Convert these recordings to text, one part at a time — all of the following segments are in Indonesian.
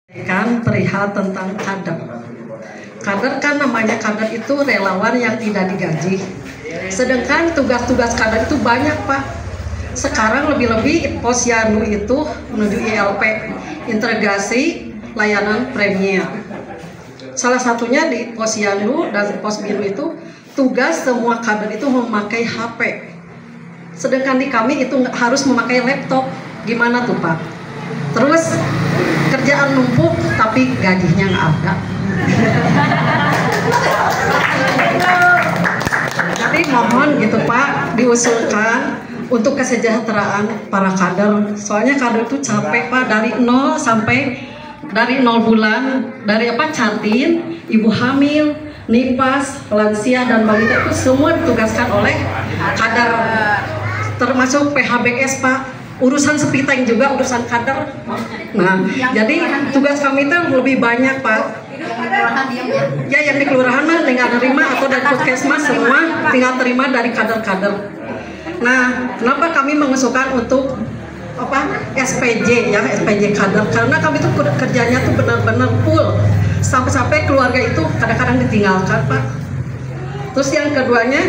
Kan perihal tentang kader. Kader kan namanya kader itu relawan yang tidak digaji. Sedangkan tugas-tugas kader itu banyak, Pak. Sekarang lebih-lebih Posyandu itu menuju ILP, integrasi layanan premier. Salah satunya di Posyandu dan Posbindu itu tugas semua kader itu memakai HP. Sedangkan di kami itu harus memakai laptop. Gimana tuh, Pak? Terus kerjaan numpuk tapi gajinya nggak ada. Jadi mohon gitu Pak, diusulkan untuk kesejahteraan para kader. Soalnya kader itu capek Pak, dari 0 bulan, dari cantin, ibu hamil, nipas, lansia dan balita itu semua ditugaskan oleh kader, termasuk PHBS Pak. Urusan sepiteng juga urusan kader. Nah, jadi tugas kami itu lebih banyak Pak. Ya yang di kelurahan mah tinggal terima, atau dari puskesmas semua tinggal terima dari kader-kader. Nah, kenapa kami mengusulkan untuk SPJ ya, SPJ kader, karena kami itu kerjanya tuh benar-benar full, sampai-sampai keluarga itu kadang-kadang ditinggalkan Pak. Terus yang keduanya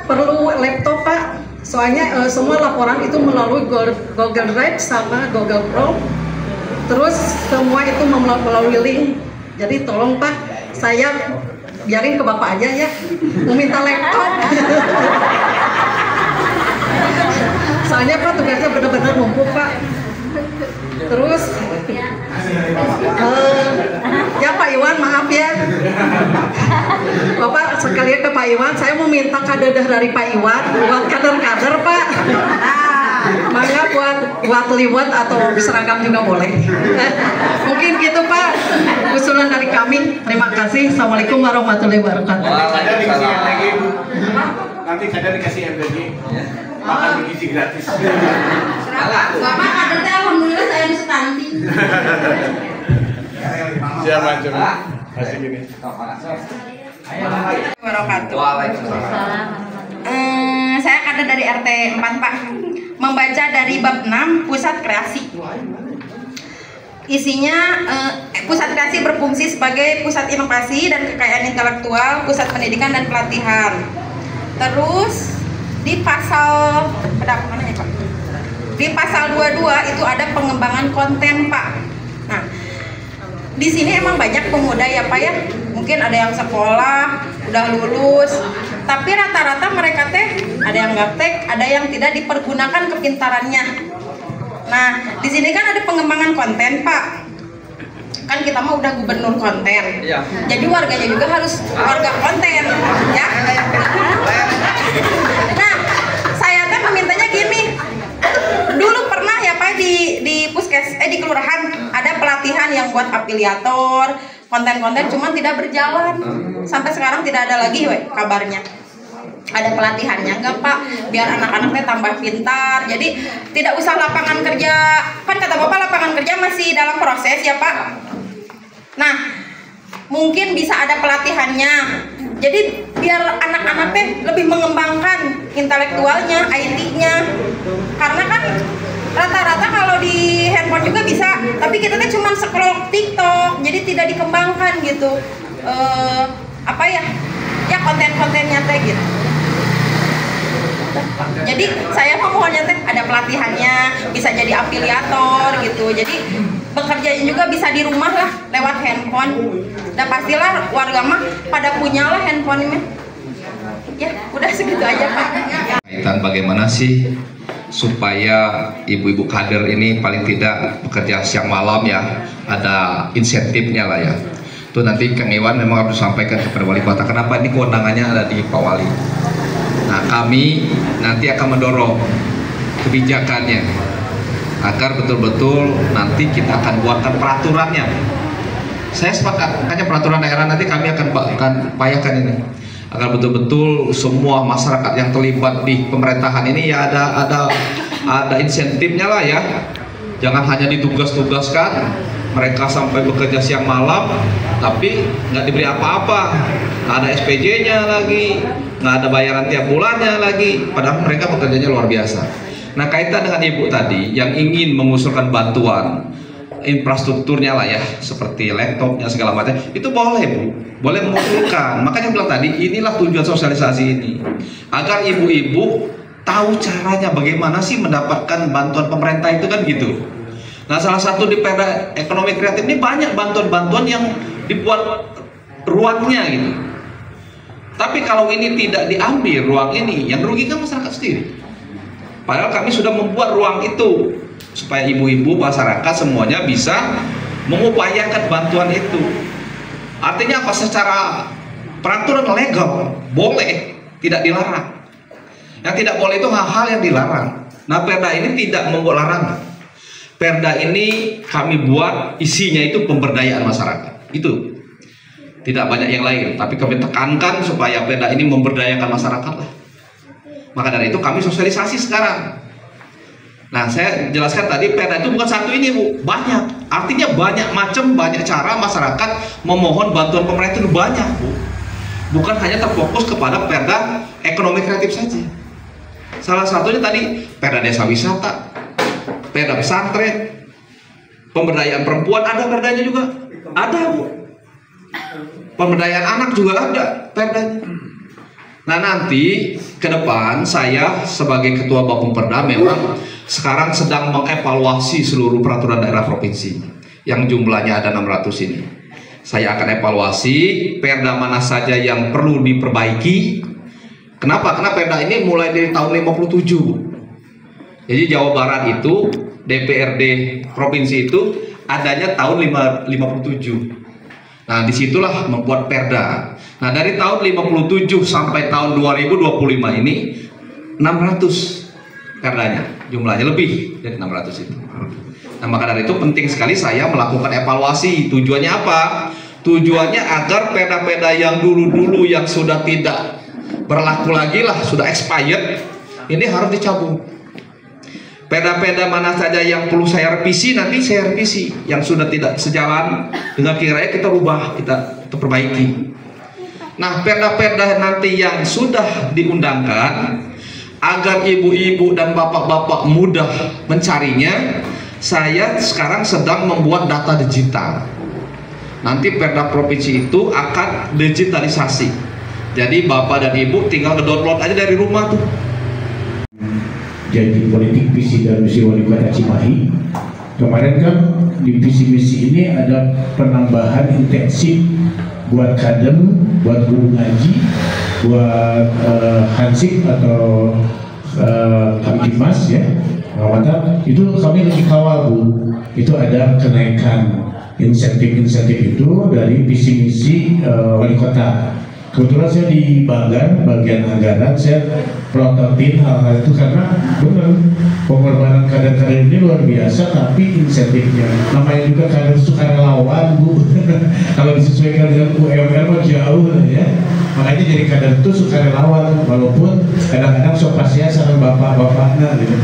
perlu laptop Pak. Soalnya semua laporan itu melalui Google Drive sama Google Chrome. Terus semua itu melalui link. Jadi tolong Pak, saya biarin ke Bapak aja ya, meminta laptop. Soalnya Pak tugasnya benar-benar numpuk Pak. Terus ya Pak Iwan, maaf ya Bapak, sekalian ke Pak Iwan, saya mau minta kadedah dari Pak Iwan buat kader-kader Pak. Mangga buat liwat atau seragam juga boleh. Mungkin gitu Pak usulan dari kami. Terima kasih. Assalamualaikum warahmatullahi wabarakatuh. Nanti kadang dikasih MBG makan gizi gratis. Bapak kader teh alhamdulillah saya di stunting. Siapa coba? Kasih gini. Waalaikumsalam. Saya kader dari RT 4 Pak. Membaca dari bab 6 pusat kreasi. Isinya pusat kreasi berfungsi sebagai pusat inovasi dan kekayaan intelektual, pusat pendidikan dan pelatihan. Terus di pasal mana ya Pak? Di pasal 22 itu ada pengembangan konten Pak. Nah, di sini emang banyak pemuda ya Pak ya. Mungkin ada yang sekolah, udah lulus, tapi rata-rata mereka teh ada yang gaptek, ada yang tidak dipergunakan kepintarannya. Nah, di sini kan ada pengembangan konten Pak. Kan kita mah udah gubernur konten. Iya. Jadi warganya juga harus warga konten, ya. Nah, saya teh memintanya gini. Dulu pernah ya Pak di di kelurahan ada pelatihan yang buat afiliator, konten-konten cuman tidak berjalan. Sampai sekarang tidak ada lagi kabarnya. Ada pelatihannya enggak Pak? Biar anak-anaknya tambah pintar. Jadi tidak usah lapangan kerja. Kan kata Bapak lapangan kerja masih dalam proses ya Pak. Nah, mungkin bisa ada pelatihannya. Jadi biar anak-anaknya lebih mengembangkan intelektualnya, IT-nya. Karena kan rata-rata kalau di handphone juga bisa, tapi kita tuh cuma scroll TikTok, jadi tidak dikembangkan gitu. Ya konten-kontennya teh gitu. Jadi saya mohonnya teh ada pelatihannya, bisa jadi afiliator gitu. Jadi bekerjanya juga bisa di rumah lah lewat handphone. Dan pastilah warga mah pada punya lah handphone ini. Ya udah segitu aja Pak. Kaitan bagaimana sih supaya ibu-ibu kader ini paling tidak bekerja siang malam ya, ada insentifnya lah ya. Itu nanti Kang Iwan memang harus sampaikan kepada wali kota. Kenapa ini kewenangannya ada di Pak Wali. Nah, kami nanti akan mendorong kebijakannya agar betul-betul nanti kita akan buatkan peraturannya. Saya sepakat, makanya peraturan daerah nanti kami akan upayakan ini agar betul-betul semua masyarakat yang terlibat di pemerintahan ini ya ada insentifnya lah ya. Jangan hanya ditugas-tugaskan mereka sampai bekerja siang malam tapi nggak diberi apa-apa, nggak ada SPJ-nya lagi, nggak ada bayaran tiap bulannya lagi, padahal mereka bekerjanya luar biasa. Nah, kaitan dengan ibu tadi yang ingin mengusulkan bantuan infrastrukturnya lah ya, seperti laptopnya segala macam, itu boleh Bu, boleh mengusulkan. Makanya bilang tadi, inilah tujuan sosialisasi ini, agar ibu-ibu tahu caranya bagaimana sih mendapatkan bantuan pemerintah itu kan gitu. Nah, salah satu di Perda Ekonomi Kreatif ini banyak bantuan-bantuan yang dibuat ruangnya gitu. Tapi kalau ini tidak diambil ruang ini, yang rugi kan masyarakat sendiri. Padahal kami sudah membuat ruang itu supaya ibu-ibu, masyarakat semuanya bisa mengupayakan bantuan itu. Artinya apa? Secara peraturan legal boleh, tidak dilarang. Yang tidak boleh itu hal-hal yang dilarang. Nah, Perda ini tidak membuat larangan. Perda ini kami buat isinya itu pemberdayaan masyarakat. Itu tidak banyak yang lain, tapi kami tekankan supaya Perda ini memberdayakan masyarakat lah. Maka dari itu kami sosialisasi sekarang. Nah, saya jelaskan tadi, Perda itu bukan satu ini Bu, banyak. Artinya banyak macam, banyak cara masyarakat memohon bantuan pemerintah itu banyak Bu. Bukan hanya terfokus kepada Perda Ekonomi Kreatif saja. Salah satunya tadi Perda Desa Wisata, Perda Pesantren, pemberdayaan perempuan ada perdanya juga, ada Bu. Pemberdayaan anak juga ada perdanya. Nah, nanti ke depan saya sebagai Ketua Bapumperda memang sekarang sedang mengevaluasi seluruh peraturan daerah provinsi yang jumlahnya ada 600 ini. Saya akan evaluasi perda mana saja yang perlu diperbaiki. Kenapa? Karena perda ini mulai dari tahun 57. Jadi Jawa Barat itu DPRD provinsi itu adanya tahun 57. Nah, disitulah membuat perda. Nah, dari tahun 57 sampai tahun 2025 ini 600 perdanya, jumlahnya lebih dari 600 itu. Nah, maka dari itu penting sekali saya melakukan evaluasi. Tujuannya apa? Tujuannya agar perda-perda yang dulu-dulu yang sudah tidak berlaku lagi lah, sudah expired, ini harus dicabut. Perda-perda mana saja yang perlu saya revisi, nanti saya revisi. Yang sudah tidak sejalan dengan kiranya kita rubah, kita perbaiki. Nah, perda-perda nanti yang sudah diundangkan, agar ibu-ibu dan bapak-bapak mudah mencarinya, saya sekarang sedang membuat data digital. Nanti perda provinsi itu akan digitalisasi. Jadi bapak dan ibu tinggal nge-download aja dari rumah tuh. Janji politik visi dan misi wali kota Cimahi kemarin kan di visi misi ini ada penambahan intensif buat kader, buat guru ngaji, buat hansip atau kamtimas ya, pengamatan itu kami lebih kawal Bu. Itu ada kenaikan insentif itu dari visi misi wali kota. Kebetulan saya di bagian anggaran, saya pelototin hal-hal itu karena benar pengorbanan kader-kader ini luar biasa, tapi insentifnya namanya juga kader sukarelawan Bu. Kalau disesuaikan dengan UMR mah jauh ya. Makanya jadi kader itu sukarelawan, walaupun kadang-kadang sopasnya sama bapak-bapaknya gitu.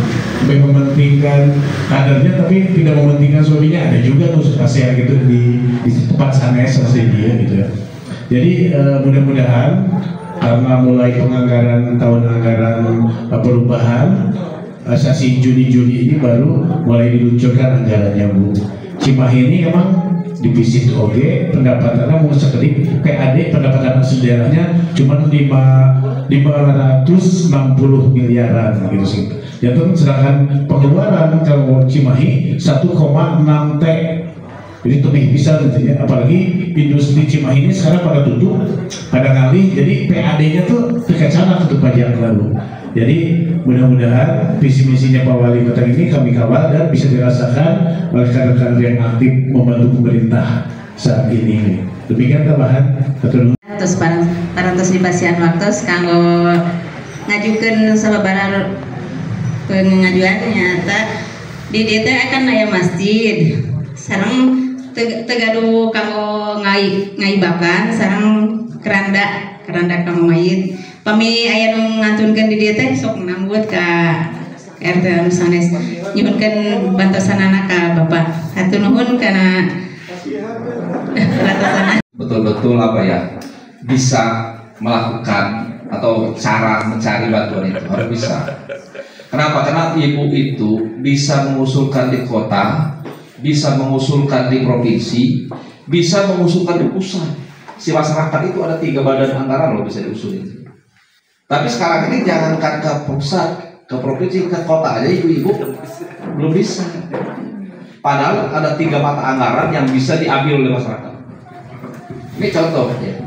Lebih mementingkan kadernya tapi tidak mementingkan suaminya, ada juga tuh sopasnya gitu di tempat sanes asli dia gitu ya. Jadi mudah-mudahan karena mulai penganggaran tahun anggaran perubahan sesi Juni-Juli ini baru mulai diluncurkan anggarannya Bu. Cimahi ini emang divisi OG pendapatannya mau sekali PAD pendapatan asli daerahnya cuma 560 miliaran gitu sih. Ya tuh, sedangkan pengeluaran kalau Cimahi 1,6 T. Jadi lebih bisa gitu ya, apalagi industri Cimahi ini sekarang pada tutup, pada ngalih, jadi PAD-nya tuh terkecana tutup pajak lalu. Jadi mudah-mudahan visi misinya Pak Wali Kota ini kami kawal dan bisa dirasakan oleh kader-kader yang aktif membantu pemerintah saat ini. Demikian tambahan. Terus parantos di pasian waktu kanggo ngajukan sababaraha pengajuan nyata di DT akan aya masjid sareng tegadu kanggo ngaibakan sareng keranda kanggo mayit pami aya nu ngantunkeun di dieu teh sok nambut ka RT anu sanes nyuhunkeun bantosanana ka Bapak hatur nuhun kana bantosanana. Betul-betul apa ya, bisa melakukan atau cara mencari bantuan itu harus bisa. Kenapa? Karena ibu itu bisa mengusulkan di kota, bisa mengusulkan di provinsi, bisa mengusulkan di pusat. Si masyarakat itu ada 3 badan anggaran loh bisa diusulin. Tapi sekarang ini jangankan ke pusat, ke provinsi, ke kota aja ibu-ibu belum bisa. Padahal ada 3 mata anggaran yang bisa diambil oleh masyarakat. Ini contoh ya.